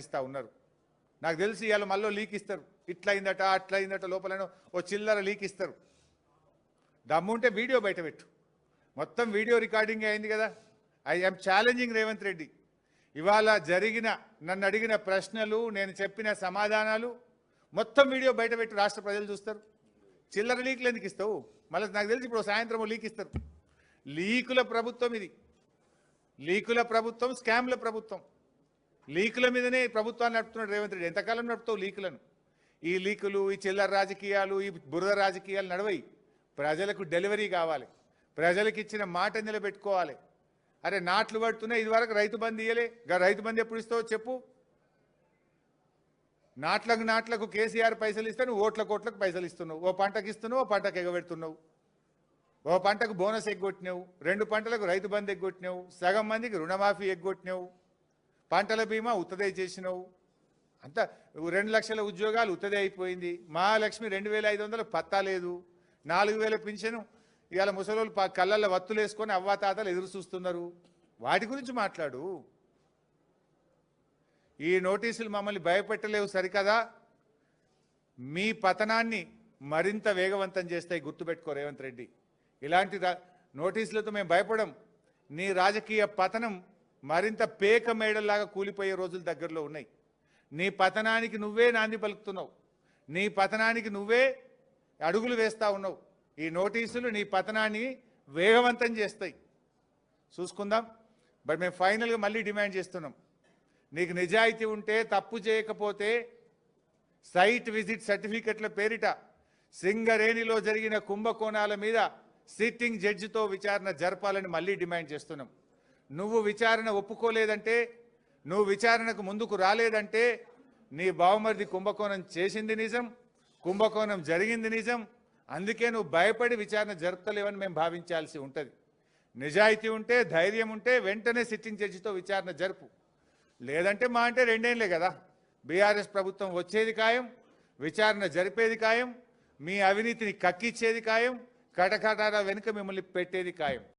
ఇస్తా ఉన్నారు. నాకు తెలిసి ఇవాళ మళ్ళీ లీక్ ఇస్తారు, ఇట్లయిందట అట్లయిందట, లోపల ఓ చిల్లర లీక్ ఇస్తారు. దమ్ముంటే వీడియో బయట పెట్టు. మొత్తం వీడియో రికార్డింగ్ అయింది కదా. I am challenging Revanth Reddy. ఇవాళ జరిగిన నన్ను అడిగిన ప్రశ్నలు, నేను చెప్పిన సమాధానాలు మొత్తం వీడియో బయట పెట్టు, రాష్ట్ర ప్రజలు చూస్తారు. చిల్లర లీకులు ఎందుకు ఇస్తావు? మళ్ళీ నాకు తెలిసి ఇప్పుడు సాయంత్రం లీక్ ఇస్తారు. లీకుల ప్రభుత్వం ఇది, లీకుల ప్రభుత్వం, స్కామ్ల ప్రభుత్వం. లీకుల మీదనే ప్రభుత్వాన్ని నడుపుతున్నాడు రేవంత్ రెడ్డి. ఎంతకాలం నడుపుతావు లీకులను? ఈ లీకులు, ఈ చిల్లర రాజకీయాలు, ఈ బురద రాజకీయాలు నడవయి. ప్రజలకు డెలివరీ కావాలి, ప్రజలకు ఇచ్చిన మాట నిలబెట్టుకోవాలి. అరే నాట్లు పడుతున్నాయి, ఇదివరకు రైతు బంధు ఇయ్యలే, రైతు బంధు ఎప్పుడు ఇస్తావో చెప్పు. నాట్లకు కేసీఆర్ పైసలు ఇస్తే నువ్వు ఓట్లకు పైసలు ఇస్తున్నావు. ఓ పంటకు ఇస్తున్నావు, ఓ పంటకు ఎగబెడుతున్నావు. ఓ పంటకు బోనస్ ఎగ్గొట్టినావు, 2 పంటలకు రైతు బంధు ఎగ్గొట్టినావు, సగం మందికి రుణమాఫీ ఎగ్గొట్టినావు, పంటల బీమా ఉత్తదే చేసినావు. అంతా 2 లక్షల ఉద్యోగాలు ఉత్తదే అయిపోయింది. మహాలక్ష్మి 2500 పత్తా లేదు. 4000 పింఛను ఇవాళ ముసలోళ్ళు కళ్ళల్లో వత్తులు వేసుకొని అవ్వాతాతలు ఎదురు చూస్తున్నారు. వాటి గురించి మాట్లాడు. ఈ నోటీసులు మమ్మల్ని భయపెట్టలేవు సరికదా, మీ పతనాన్ని మరింత వేగవంతం చేస్తాయి. గుర్తుపెట్టుకో రేవంత్ రెడ్డి. ఇలాంటి నోటీసులతో మేము భయపడం. నీ రాజకీయ పతనం మరింత పేక మేడల్లాగా కూలిపోయే రోజులు దగ్గరలో ఉన్నాయి. నీ పతనానికి నువ్వే నాంది పలుకుతున్నావు, నీ పతనానికి నువ్వే అడుగులు వేస్తూ ఉన్నావు. ఈ నోటీసులు నీ పతనాన్ని వేగవంతం చేస్తాయి. చూసుకుందాం. బట్ మేము ఫైనల్గా మళ్ళీ డిమాండ్ చేస్తున్నాం, నీకు నిజాయితీ ఉంటే, తప్పు చేయకపోతే సైట్ విజిట్ సర్టిఫికెట్ల పేరిట సింగరేణిలో జరిగిన కుంభకోణాల మీద సిట్టింగ్ జడ్జితో విచారణ జరపాలని మళ్ళీ డిమాండ్ చేస్తున్నాం. నువ్వు విచారణ ఒప్పుకోలేదంటే, నువ్వు విచారణకు ముందుకు రాలేదంటే నీ బావమరిది కుంభకోణం చేసింది నిజం, కుంభకోణం జరిగింది నిజం. అందుకే నువ్వు భయపడి విచారణ జరుపుతలేవని మేము భావించాల్సి ఉంటుంది. నిజాయితీ ఉంటే, ధైర్యం ఉంటే వెంటనే సిట్టింగ్ జడ్జితో విచారణ జరుపు. లేదంటే మా అంటే 2 ఏళ్లే కదా, బీఆర్ఎస్ ప్రభుత్వం వచ్చేది ఖాయం, విచారణ జరిపేది ఖాయం, మీ అవినీతిని కక్కిచ్చేది ఖాయం, కటకటాల వెనుక మిమ్మల్ని పెట్టేది ఖాయం.